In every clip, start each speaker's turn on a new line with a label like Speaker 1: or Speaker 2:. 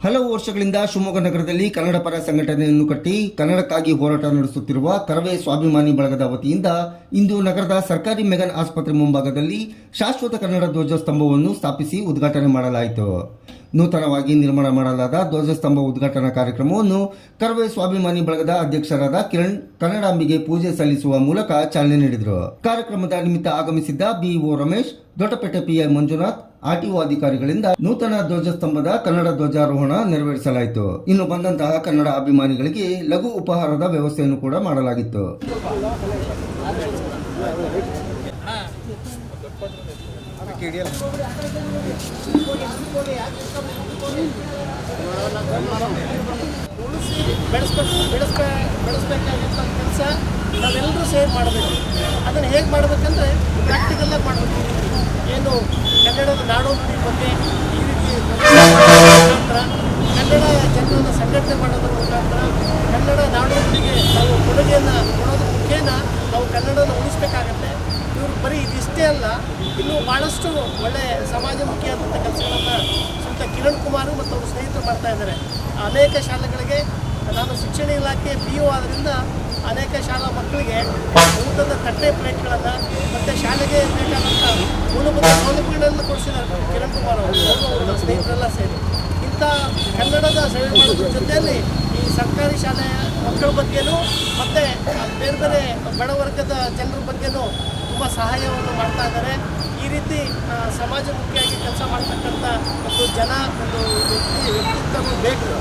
Speaker 1: ಹಲವು ವರ್ಷಗಳಿಂದ ಶಿವಮೊಗ್ಗ ನಗರದಲ್ಲಿ ಕನ್ನಡ ಪರ ಸಂಘಟನೆಯನ್ನು ಕಟ್ಟಿ ಕನ್ನಡಕ್ಕಾಗಿ ಹೋರಾಟ ನಡೆಸುತ್ತಿರುವ ಕರವೇ ಸ್ವಾಭಿಮಾನಿ ಬಳಗದ ವತಿಯಿಂದ ಇಂದು ನಗರದ ಸರ್ಕಾರಿ ಮೆಗನ್ ಆಸ್ಪತ್ರೆ ಮುಂಭಾಗದಲ್ಲಿ ಶಾಶ್ವತ ಕನ್ನಡ ಧ್ವಜಸ್ತಂಭವನ್ನು ಸ್ಥಾಪಿಸಿ ಉದ್ಘಾಟನೆ ಮಾಡಲಾಯಿತು. ನೂತನವಾಗಿ ನಿರ್ಮಾಣ ಮಾಡಲಾದ ಧ್ವಜಸ್ತಂಭ ಉದ್ಘಾಟನಾ ಕಾರ್ಯಕ್ರಮವನ್ನು ಕರವೇ ಸ್ವಾಭಿಮಾನಿ ಬಳಗದ ಅಧ್ಯಕ್ಷರಾದ ಕಿರಣ್ ಕನ್ನಡಾಂಬಿಗೆ ಪೂಜೆ ಸಲ್ಲಿಸುವ ಮೂಲಕ ಚಾಲನೆ ನೀಡಿದರು. ಕಾರ್ಯಕ್ರಮದ ನಿಮಿತ್ತ ಆಗಮಿಸಿದ್ದ BEO Ramesh, Doddapete PI Manjunath, RTO ಅಧಿಕಾರಿಗಳಿಂದ ನೂತನ ಧ್ವಜಸ್ತಂಭದ ಕನ್ನಡ ಧ್ವಜಾರೋಹಣ ನೆರವೇರಿಸಲಾಯಿತು. ಇನ್ನು ಬಂದಂತಹ ಕನ್ನಡ ಅಭಿಮಾನಿಗಳಿಗೆ ಲಘು ಉಪಹಾರದ ವ್ಯವಸ್ಥೆಯನ್ನು ಕೂಡ ಮಾಡಲಾಗಿತ್ತು.
Speaker 2: ಬೆಳೆಸಬೇಕಾಗಿದ್ದ ಕೆಲಸ ನಾವೆಲ್ಲರೂ ಸೇರಿ ಮಾಡಬೇಕು. ಅದನ್ನು ಹೇಗೆ ಮಾಡಬೇಕಂದ್ರೆ ಪ್ರಾಕ್ಟಿಕಲಾಗಿ ಮಾಡಬೇಕು. ಏನು ಕನ್ನಡದ ನಾಡೋನುಡಿ ಬಗ್ಗೆ ಈ ರೀತಿ ಮುಖಾಂತರ ಕನ್ನಡ ಜನರನ್ನು ಸಂಘಟನೆ ಮಾಡೋದ್ರ ಮುಖಾಂತರ ಕನ್ನಡ ನಾಡೋನುಡಿಗೆ ನಾವು ಕೊಡುಗೆಯನ್ನು ಕೊಡೋದ್ರ ಮುಖೇನ ನಾವು ಕನ್ನಡನ ಉಳಿಸ್ಬೇಕಾಗತ್ತೆ. ಇವರು ಬರೀ ಇದಿಷ್ಟೇ ಅಲ್ಲ, ಇನ್ನೂ ಭಾಳಷ್ಟು ಒಳ್ಳೆಯ ಸಮಾಜಮುಖಿಯಾದಂಥ ಕೆಲಸಗಳನ್ನು ಸ್ವಂತ ಕಿರಣ್ ಕುಮಾರ್ ಮತ್ತು ಅವ್ರ ಸ್ನೇಹಿತರು ಮಾಡ್ತಾ ಇದ್ದಾರೆ. ಅನೇಕ ಶಾಲೆಗಳಿಗೆ ನಾನು ಶಿಕ್ಷಣ ಇಲಾಖೆ BO ಆದ್ದರಿಂದ ಅನೇಕ ಶಾಲಾ ಮಕ್ಕಳಿಗೆ ಊಟದ ತಟ್ಟೆ ಪ್ಲೇಟ್ಗಳನ್ನು ಮತ್ತು ಶಾಲೆಗೆ ಬೇಕಾದಂಥ ಮೂಲಭೂತ ಸೌಲಭ್ಯಗಳನ್ನು ಕೊಡಿಸಿದ್ದಾರೆ ಕಿರಣ್ ಕುಮಾರ್ ಅವರ ಸ್ನೇಹಿತರೆಲ್ಲ ಸೇರಿ. ಇಂಥ ಕನ್ನಡದ ಸೇವೆ ಮಾಡೋದ್ರ ಜೊತೆಯಲ್ಲಿ ಈ ಸರ್ಕಾರಿ ಶಾಲೆಯ ಮಕ್ಕಳ ಬಗ್ಗೆನೂ ಮತ್ತು ಬೇರೆ ಬೇರೆ ಬಡವರ್ಗದ ಜನರ ಬಗ್ಗೆನೂ ತುಂಬ ಸಹಾಯವನ್ನು ಮಾಡ್ತಾ ಇದ್ದಾರೆ. ಈ ರೀತಿ ಸಮಾಜಮುಖಿಯಾಗಿ ಕೆಲಸ ಮಾಡ್ತಕ್ಕಂಥ ಒಂದು ವ್ಯಕ್ತಿತ್ವ ಬೇಕು.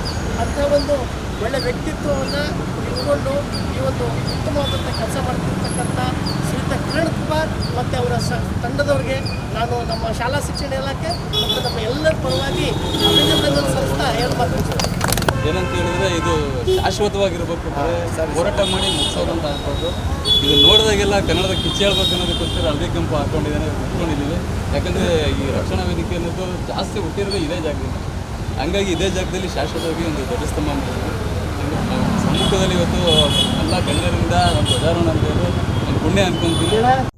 Speaker 2: ಅಂಥ ಒಂದು ಒಳ್ಳೆಯ ವ್ಯಕ್ತಿತ್ವವನ್ನು ಇಟ್ಕೊಂಡು ಈ ಒಂದು ಉತ್ತಮವಾದಂಥ ಕೆಲಸ ಮಾಡ್ತಿರ್ತಕ್ಕಂಥ ಶ್ರೀಯುತ ಕಿರಣ್ ಕುಮಾರ್ ಮತ್ತು ಅವರ ತಂಡದವ್ರಿಗೆ ನಾನು ನಮ್ಮ ಶಾಲಾ ಶಿಕ್ಷಣ ಇಲಾಖೆ ಮತ್ತು ನಮ್ಮ ಎಲ್ಲರ ಪರವಾಗಿ ಅಭಿನಂದನೆ ಸಲ್ಲಿಸ್ತಾ ಹೇಳ್ಬಾರ್ದು.
Speaker 3: ಏನಂತ ಹೇಳಿದ್ರೆ ಇದು ಶಾಶ್ವತವಾಗಿರ್ಬೇಕು, ಹೋರಾಟ ಮಾಡಿ ಮುಗಿಸೋದಂತ ಅನ್ಬೋದು. ಇದು ನೋಡಿದಾಗೆಲ್ಲ ಕನ್ನಡದ ಕಿಚ್ಚು ಹೇಳ್ಬೇಕು ಅನ್ನೋದಕ್ಕೋಸ್ಕರ ಹಳದಿ ಕೆಂಪು ಇಟ್ಕೊಂಡಿದ್ದೀವಿ. ಯಾಕಂದರೆ ಈ ರಕ್ಷಣಾ ವೇದಿಕೆ ಅನ್ನೋದು ಜಾಸ್ತಿ ಹುಟ್ಟಿರೋದು ಇದೇ ಜಾಗದಲ್ಲಿ. ಹಂಗಾಗಿ ಇದೇ ಜಾಗದಲ್ಲಿ ಶಾಶ್ವತವಾಗಿ ಒಂದು ಧ್ವಜಸ್ತಂಭ ಮಾಡಿದ್ವಿ. ಸಮ್ಮುಖದಲ್ಲಿ ಇವತ್ತು ಎಲ್ಲ ಗಣ್ಯರಿಂದ ಒಂದು ಧ್ವಜಾರೋಹಣ ಅಂತ ಒಂದು ಪುಣ್ಯ ಅನ್ಕೊಂತೀನಿ.